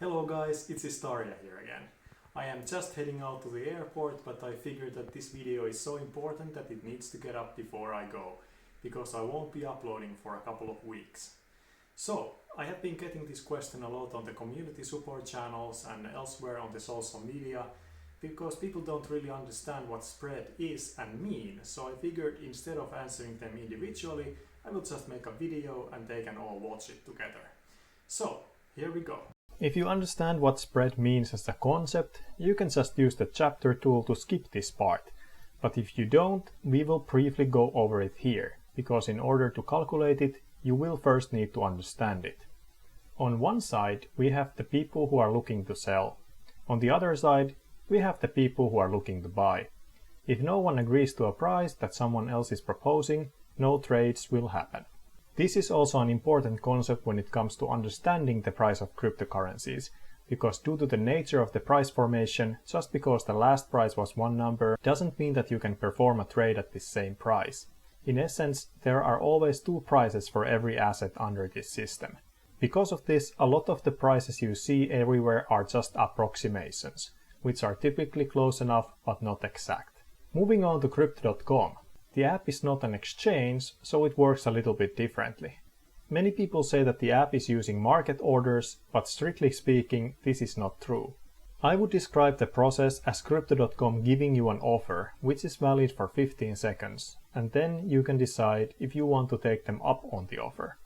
Hello guys, it's Istaria here again. I am just heading out to the airport, but I figured that this video is so important that it needs to get up before I go, because I won't be uploading for a couple of weeks. So, I have been getting this question a lot on the community support channels and elsewhere on the social media, because people don't really understand what spread is and mean, so I figured instead of answering them individually, I will just make a video and they can all watch it together. So, here we go. If you understand what spread means as a concept, you can just use the chapter tool to skip this part. But if you don't, we will briefly go over it here, because in order to calculate it, you will first need to understand it. On one side, we have the people who are looking to sell. On the other side, we have the people who are looking to buy. If no one agrees to a price that someone else is proposing, no trades will happen. This is also an important concept when it comes to understanding the price of cryptocurrencies, because due to the nature of the price formation, just because the last price was one number doesn't mean that you can perform a trade at the same price. In essence, there are always two prices for every asset under this system. Because of this, a lot of the prices you see everywhere are just approximations, which are typically close enough but not exact. Moving on to Crypto.com. The app is not an exchange, so it works a little bit differently. Many people say that the app is using market orders, but strictly speaking, this is not true. I would describe the process as Crypto.com giving you an offer, which is valid for 15 seconds, and then you can decide if you want to take them up on the offer.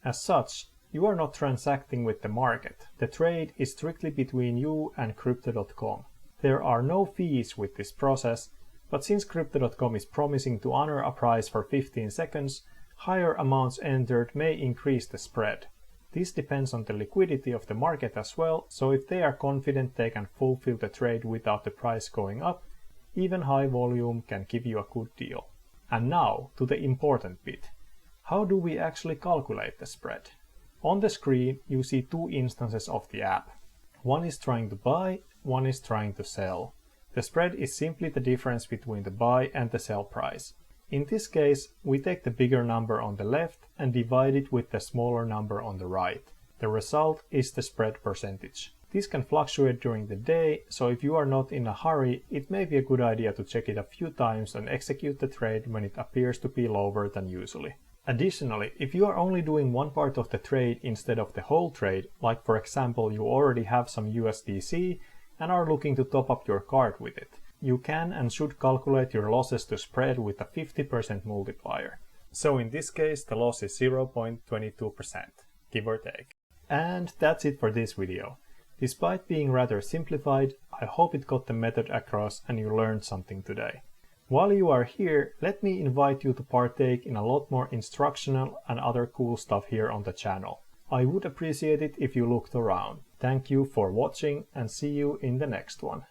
As such, you are not transacting with the market. The trade is strictly between you and Crypto.com. There are no fees with this process, but since Crypto.com is promising to honor a price for 15 seconds, higher amounts entered may increase the spread. This depends on the liquidity of the market as well, so if they are confident they can fulfill the trade without the price going up, even high volume can give you a good deal. And now to the important bit. How do we actually calculate the spread? On the screen you see two instances of the app. One is trying to buy, one is trying to sell. The spread is simply the difference between the buy and the sell price. In this case, we take the bigger number on the left and divide it with the smaller number on the right. The result is the spread percentage. This can fluctuate during the day, so if you are not in a hurry, it may be a good idea to check it a few times and execute the trade when it appears to be lower than usually. Additionally, if you are only doing one part of the trade instead of the whole trade, like for example you already have some USDC, and are looking to top up your card with it, you can and should calculate your losses to spread with a 50% multiplier. So in this case the loss is 0.22%, give or take. And that's it for this video. Despite being rather simplified, I hope it got the method across and you learned something today. While you are here, let me invite you to partake in a lot more instructional and other cool stuff here on the channel. I would appreciate it if you looked around. Thank you for watching and see you in the next one.